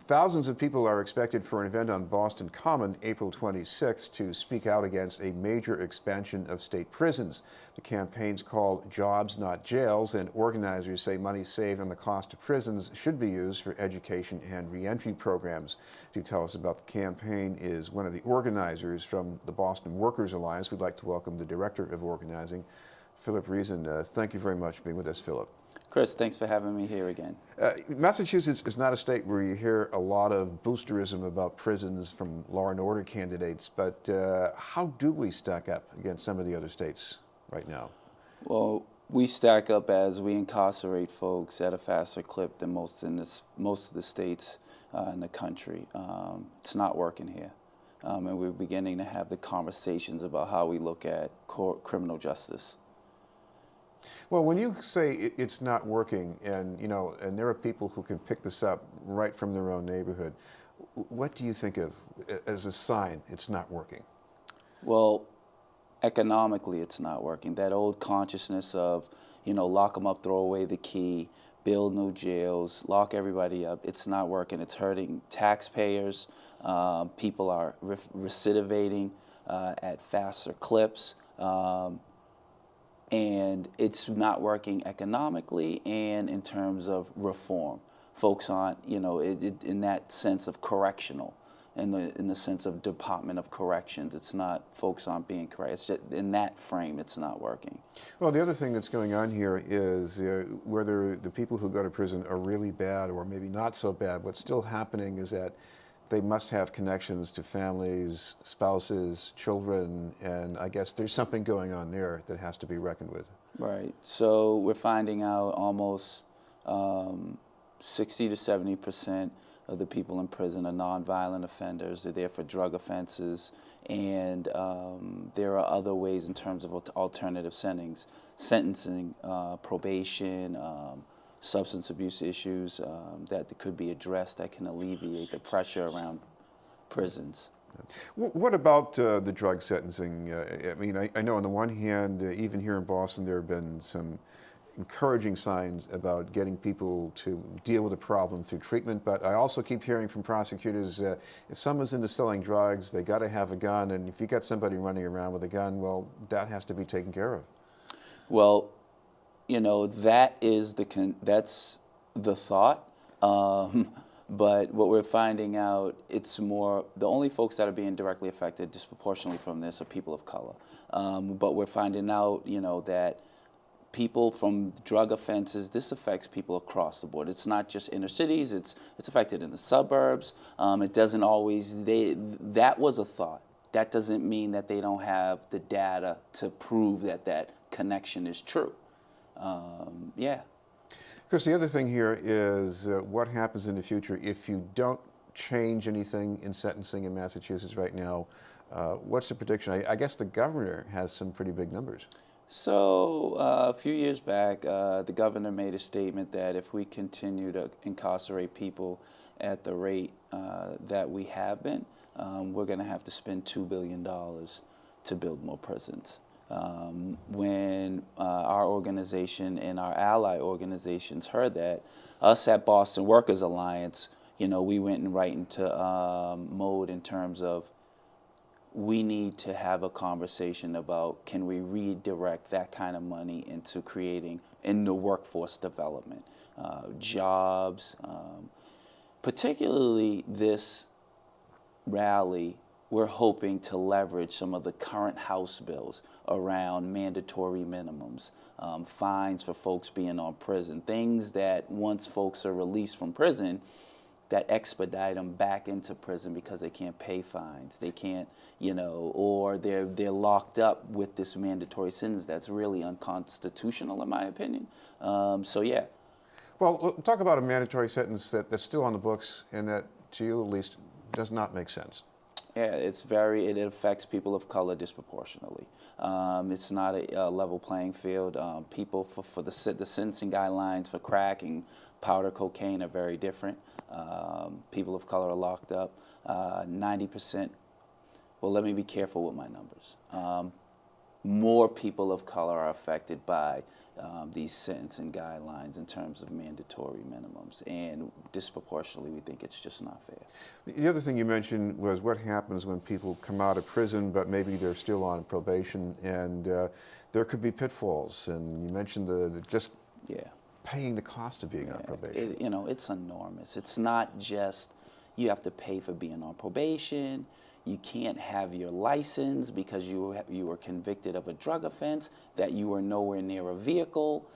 Thousands of people are expected for an event on Boston Common April 26th to speak out against a major expansion of state prisons. The campaign's called Jobs Not Jails, and organizers say money saved on the cost of prisons should be used for education and reentry programs. To tell us about the campaign is one of the organizers from the Boston Workers Alliance. We'd like to welcome the Director of Organizing, Philip Reason. Thank you very much for being with us, Philip. Chris, thanks for having me here again. Massachusetts is not a state where you hear a lot of boosterism about prisons from law and order candidates, but how do we stack up against some of the other states right now? Well, we stack up as we incarcerate folks at a faster clip than most of the states in the country. It's not working here. And we're beginning to have the conversations about how we look at criminal justice. Well, when you say it's not working, and and there are people who can pick this up right from their own neighborhood, what do you think of as a sign it's not working? Well, economically, it's not working. That old consciousness of, lock them up, throw away the key, build new jails, lock everybody up. It's not working. It's hurting taxpayers. People are recidivating at faster clips. And it's not working economically and in terms of reform. Folks aren't, in that sense of correctional, in the sense of Department of Corrections. It's not, folks aren't being correct. It's just, in that frame, it's not working. Well, the other thing that's going on here is whether the people who go to prison are really bad or maybe not so bad, what's still happening is that they must have connections to families, spouses, children, and I guess there's something going on there that has to be reckoned with. Right. So we're finding out almost 60 to 70% of the people in prison are nonviolent offenders. They're there for drug offenses, and there are other ways in terms of alternative sentencing, probation, substance abuse issues that could be addressed that can alleviate the pressure around prisons. What about the drug sentencing? I know on the one hand, even here in Boston, there have been some encouraging signs about getting people to deal with the problem through treatment, but I also keep hearing from prosecutors, if someone's into selling drugs, they got to have a gun, and if you got somebody running around with a gun, well, that has to be taken care of. Well, that's the thought, but what we're finding out, it's more, the only folks that are being directly affected disproportionately from this are people of color. But we're finding out, that people from drug offenses, this affects people across the board. It's not just inner cities, it's affected in the suburbs. It doesn't always, that was a thought. That doesn't mean that they don't have the data to prove that connection is true. Yeah. Chris, the other thing here is what happens in the future if you don't change anything in sentencing in Massachusetts right now. What's the prediction? I guess the governor has some pretty big numbers. So a few years back, the governor made a statement that if we continue to incarcerate people at the rate that we have been, we're going to have to spend $2 billion to build more prisons. When our organization and our ally organizations heard that, us at Boston Workers Alliance, we went right into mode in terms of we need to have a conversation about can we redirect that kind of money into creating in the workforce development, jobs, particularly this rally. We're hoping to leverage some of the current House bills around mandatory minimums, fines for folks being on prison, things that once folks are released from prison, that expedite them back into prison because they can't pay fines, they can't, or they're locked up with this mandatory sentence that's really unconstitutional in my opinion. So yeah. Well, talk about a mandatory sentence that's still on the books and that, to you at least, does not make sense. Yeah, it affects people of color disproportionately. It's not a level playing field. People for the sentencing guidelines for crack and powder cocaine are very different. People of color are locked up. 90%, well, let me be careful with my numbers. More people of color are affected by these sentencing guidelines in terms of mandatory minimums, and disproportionately we think it's just not fair. The other thing you mentioned was what happens when people come out of prison, but maybe they're still on probation, and there could be pitfalls. And you mentioned the just paying the cost of being on probation. It's enormous. It's not just you have to pay for being on probation. You can't have your license because you were convicted of a drug offense, that you were nowhere near a vehicle.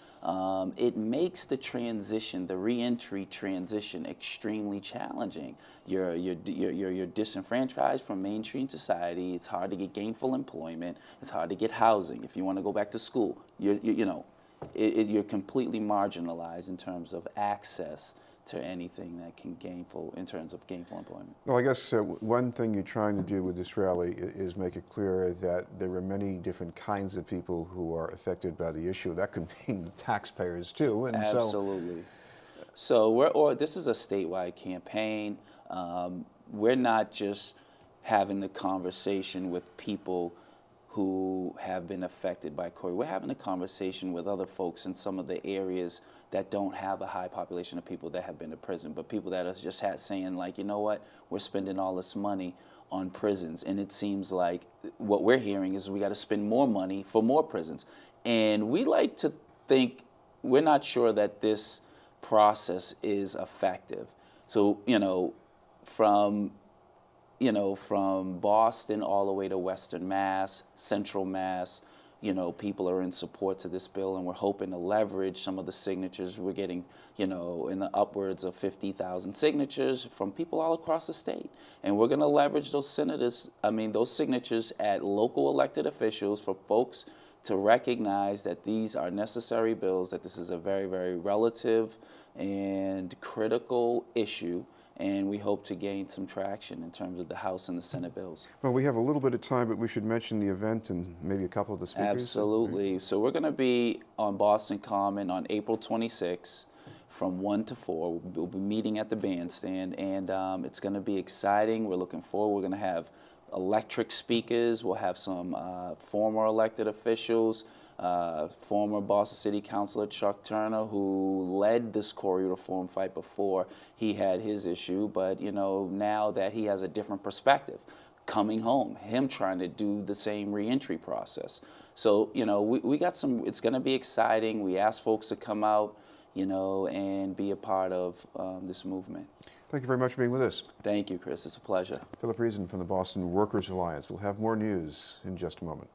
It makes the transition, the reentry transition, extremely challenging. You're disenfranchised from mainstream society. It's hard to get gainful employment. It's hard to get housing. If you want to go back to school, you're completely marginalized in terms of access to anything that can in terms of gainful employment. Well, I guess one thing you're trying to do with this rally is make it clear that there are many different kinds of people who are affected by the issue. That could mean taxpayers too. And absolutely. So this is a statewide campaign. We're not just having the conversation with people who have been affected by Corey. We're having a conversation with other folks in some of the areas that don't have a high population of people that have been to prison, but people that are just saying, like, you know what, we're spending all this money on prisons, and it seems like what we're hearing is we got to spend more money for more prisons. And we like to think, we're not sure that this process is effective. So, from Boston all the way to Western Mass, Central Mass, people are in support to this bill, and we're hoping to leverage some of the signatures. We're getting, in the upwards of 50,000 signatures from people all across the state. And we're going to leverage those those signatures at local elected officials for folks to recognize that these are necessary bills, that this is a very, very relative and critical issue. And we hope to gain some traction in terms of the House and the Senate bills. Well, we have a little bit of time, but we should mention the event and maybe a couple of the speakers. Absolutely. Right. So we're going to be on Boston Common on April 26th from 1 to 4. We'll be meeting at the bandstand, and it's going to be exciting. We're looking forward. We're going to have electric speakers. We'll have some former elected officials, former Boston City Councilor Chuck Turner, who led this Corey reform fight before he had his issue, but now that he has a different perspective, coming home, him trying to do the same reentry process. So we got some. It's going to be exciting. We asked folks to come out, and be a part of this movement. Thank you very much for being with us. Thank you, Chris. It's a pleasure. Philip Reason from the Boston Workers Alliance. We'll have more news in just a moment.